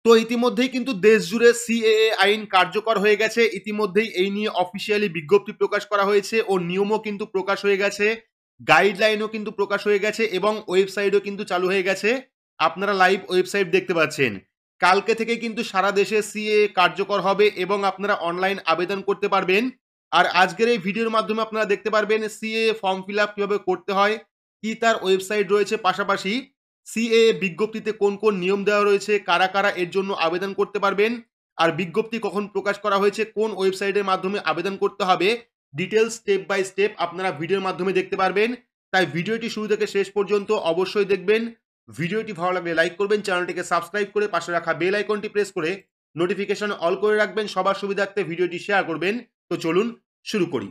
তো ইতিমধ্যেই কিন্তু দেশ জুড়ে সিএএ আইন কার্যকর হয়ে গেছে। ইতিমধ্যেই এই নিয়ে অফিসিয়ালি বিজ্ঞপ্তি প্রকাশ করা হয়েছে ও নিয়মও কিন্তু প্রকাশ হয়ে গেছে। গাইডলাইনও কিন্তু প্রকাশ হয়ে গেছে এবং ওয়েবসাইটও কিন্তু চালু হয়ে গেছে। আপনারা লাইভ ওয়েবসাইট দেখতে পাচ্ছেন। কালকে থেকে কিন্তু সারা দেশে সিএএ কার্যকর হবে এবং আপনারা অনলাইন আবেদন করতে পারবেন। আর আজকের এই ভিডিওর মাধ্যমে আপনারা দেখতে পারবেন সিএএ ফর্ম ফিল আপ কিভাবে করতে হয়, কি তার ওয়েবসাইট রয়েছে, পাশাপাশি সিএএ বিজ্ঞপ্তিতে কোন কোন নিয়ম দেওয়া রয়েছে, কারা কারা এর জন্য আবেদন করতে পারবেন, আর বিজ্ঞপ্তি কখন প্রকাশ করা হয়েছে, কোন ওয়েবসাইটের মাধ্যমে আবেদন করতে হবে, ডিটেলস স্টেপ বাই স্টেপ আপনারা ভিডিওর মাধ্যমে দেখতে পারবেন। তাই ভিডিওটি শুরু থেকে শেষ পর্যন্ত অবশ্যই দেখবেন। ভিডিওটি ভালো লাগলে লাইক করবেন, চ্যানেলটিকে সাবস্ক্রাইব করে পাশে রাখা বেল আইকনটি প্রেস করে নোটিফিকেশন অল করে রাখবেন, সবার সুবিধার্থে ভিডিওটি শেয়ার করবেন। তো চলুন শুরু করি।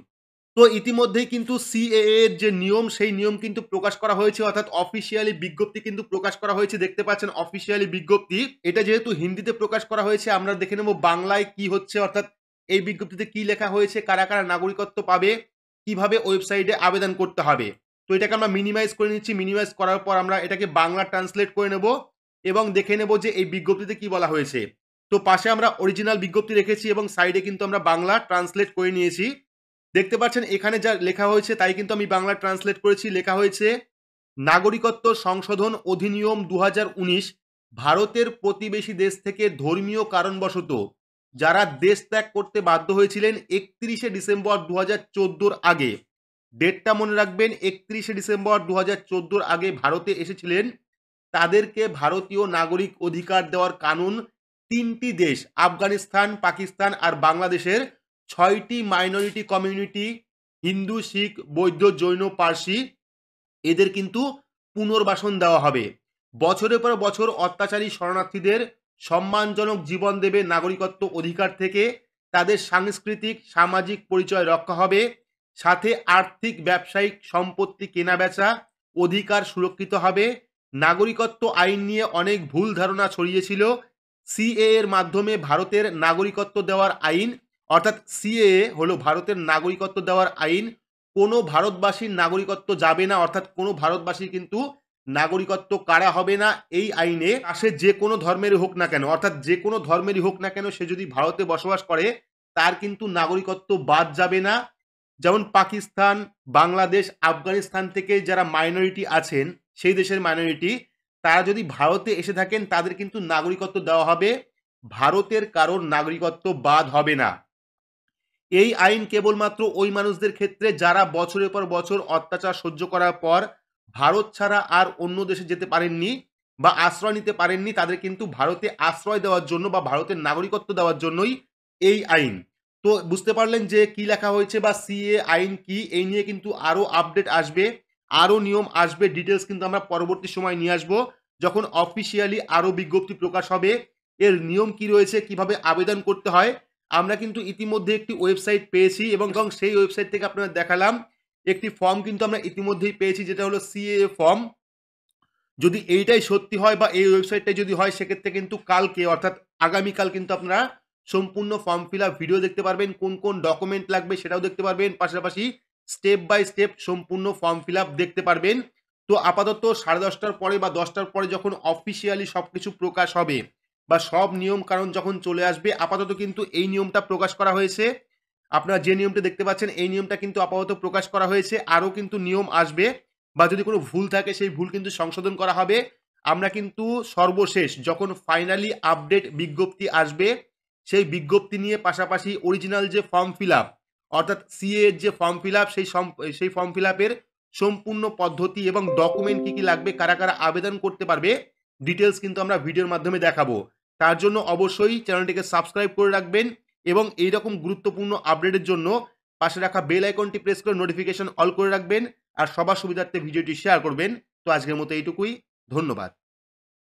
তো ইতিমধ্যেই কিন্তু সিএএ এর যে নিয়ম, সেই নিয়ম কিন্তু প্রকাশ করা হয়েছে, অর্থাৎ অফিসিয়ালি বিজ্ঞপ্তি কিন্তু প্রকাশ করা হয়েছে। দেখতে পাচ্ছেন অফিসিয়ালি বিজ্ঞপ্তি। এটা যেহেতু হিন্দিতে প্রকাশ করা হয়েছে, আমরা দেখে নেব বাংলায় কি হচ্ছে, অর্থাৎ এই বিজ্ঞপ্তিতে কি লেখা হয়েছে, কারা কারা নাগরিকত্ব পাবে, কিভাবে ওয়েবসাইটে আবেদন করতে হবে। তো এটাকে আমরা মিনিমাইজ করে নিচ্ছি। মিনিমাইজ করার পর আমরা এটাকে বাংলা ট্রান্সলেট করে নেব এবং দেখে নেব যে এই বিজ্ঞপ্তিতে কি বলা হয়েছে। তো পাশে আমরা অরিজিনাল বিজ্ঞপ্তি রেখেছি এবং সাইডে কিন্তু আমরা বাংলা ট্রান্সলেট করে নিয়েছি। দেখতে পাচ্ছেন এখানে যা লেখা হয়েছে তাই কিন্তু আমি বাংলা ট্রান্সলেট করেছি। লেখা হয়েছে, নাগরিকত্ব সংশোধন অধিনিয়ম ২০১৯ ভারতের প্রতিবেশী দেশ থেকে ধর্মীয় কারণবশত যারা দেশ ত্যাগ করতে বাধ্য হয়েছিলেন ৩১শে ডিসেম্বর ২০১৪ আগে, ডেটটা মনে রাখবেন, ৩১শে ডিসেম্বর ২০১৪ আগে ভারতে এসেছিলেন, তাদেরকে ভারতীয় নাগরিক অধিকার দেওয়ার কানুন ৩টি দেশ, আফগানিস্তান, পাকিস্তান আর বাংলাদেশের ৬টি মাইনরিটি কমিউনিটি, হিন্দু, শিখ, বৌদ্ধ, জৈন, পার্সি, এদের কিন্তু পুনর্বাসন দেওয়া হবে। বছরের পর বছর অত্যাচারী শরণার্থীদের সম্মানজনক জীবন দেবে নাগরিকত্ব অধিকার থেকে, তাদের সাংস্কৃতিক সামাজিক পরিচয় রক্ষা হবে, সাথে আর্থিক ব্যবসায়িক সম্পত্তি কেনাবেচা অধিকার সুরক্ষিত হবে। নাগরিকত্ব আইন নিয়ে অনেক ভুল ধারণা ছড়িয়েছিল। সিএএ এর মাধ্যমে ভারতের নাগরিকত্ব দেওয়ার আইন, অর্থাৎ সিএএ হলো ভারতের নাগরিকত্ব দেওয়ার আইন। কোনো ভারতবাসীর নাগরিকত্ব যাবে না, অর্থাৎ কোনো ভারতবাসীর কিন্তু নাগরিকত্ব কারা হবে না এই আইনে। সে যে কোনো ধর্মেরই হোক না কেন, অর্থাৎ যে কোনো ধর্মেরই হোক না কেন, সে যদি ভারতে বসবাস করে তার কিন্তু নাগরিকত্ব বাদ যাবে না। যেমন পাকিস্তান, বাংলাদেশ, আফগানিস্তান থেকে যারা মাইনরিটি আছেন, সেই দেশের মাইনরিটি, তারা যদি ভারতে এসে থাকেন তাদের কিন্তু নাগরিকত্ব দেওয়া হবে। ভারতের কারোর নাগরিকত্ব বাদ হবে না। এই আইন কেবলমাত্র ওই মানুষদের ক্ষেত্রে যারা বছরের পর বছর অত্যাচার সহ্য করার পর ভারত ছাড়া আর অন্য দেশে যেতে পারেননি বা আশ্রয় নিতে পারেননি, তাদের কিন্তু ভারতে আশ্রয় দেওয়ার জন্য বা ভারতের নাগরিকত্ব দেওয়ার জন্যই এই আইন। তো বুঝতে পারলেন যে কি লেখা হয়েছে বা সিএ আইন কি। এই নিয়ে কিন্তু আরো আপডেট আসবে, আরো নিয়ম আসবে, ডিটেলস কিন্তু আমরা পরবর্তী সময় নিয়ে আসবো যখন অফিসিয়ালি আরো বিজ্ঞপ্তি প্রকাশ হবে। এর নিয়ম কি রয়েছে, কিভাবে আবেদন করতে হয়, আমরা কিন্তু ইতিমধ্যে একটি ওয়েবসাইট পেয়েছি এবং সেই ওয়েবসাইট থেকে আপনাদের দেখালাম একটি ফর্ম কিন্তু আমরা ইতিমধ্যেই পেয়েছি, যেটা হলো সিএএ ফর্ম। যদি এইটাই সত্যি হয় বা এই ওয়েবসাইটটাই যদি হয়, সেক্ষেত্রে কিন্তু কালকে অর্থাৎ আগামীকাল কিন্তু আপনারা সম্পূর্ণ ফর্ম ফিল আপ ভিডিও দেখতে পারবেন, কোন কোন ডকুমেন্ট লাগবে সেটাও দেখতে পারবেন, পাশাপাশি স্টেপ বাই স্টেপ সম্পূর্ণ ফর্ম ফিল আপ দেখতে পারবেন। তো আপাতত 10:30টার পরে বা 10টার পরে যখন অফিসিয়ালি সব কিছু প্রকাশ হবে বা সব নিয়ম কানুন যখন চলে আসবে, আপাতত কিন্তু এই নিয়মটা প্রকাশ করা হয়েছে। আপনারা যে নিয়মটা দেখতে পাচ্ছেন এই নিয়মটা কিন্তু আপাতত প্রকাশ করা হয়েছে। আরও কিন্তু নিয়ম আসবে বা যদি কোনো ভুল থাকে সেই ভুল কিন্তু সংশোধন করা হবে। আমরা কিন্তু সর্বশেষ যখন ফাইনালি আপডেট বিজ্ঞপ্তি আসবে, সেই বিজ্ঞপ্তি নিয়ে পাশাপাশি অরিজিনাল যে ফর্ম ফিল আপ, অর্থাৎ সিএ এর যে ফর্ম ফিল আপ, সেই ফর্ম ফিল আপের সম্পূর্ণ পদ্ধতি এবং ডকুমেন্ট কী কী লাগবে, কারা কারা আবেদন করতে পারবে, ডিটেলস কিন্তু আমরা ভিডিওর মাধ্যমে দেখাবো। তার জন্য অবশ্যই চ্যানেলটিকে সাবস্ক্রাইব করে রাখবেন এবং এইরকম গুরুত্বপূর্ণ আপডেটের জন্য পাশে রাখা বেল আইকনটি প্রেস করে নোটিফিকেশন অল করে রাখবেন আর সবার সুবিধার্থে ভিডিওটি শেয়ার করবেন। তো আজকের মতো এইটুকুই। ধন্যবাদ।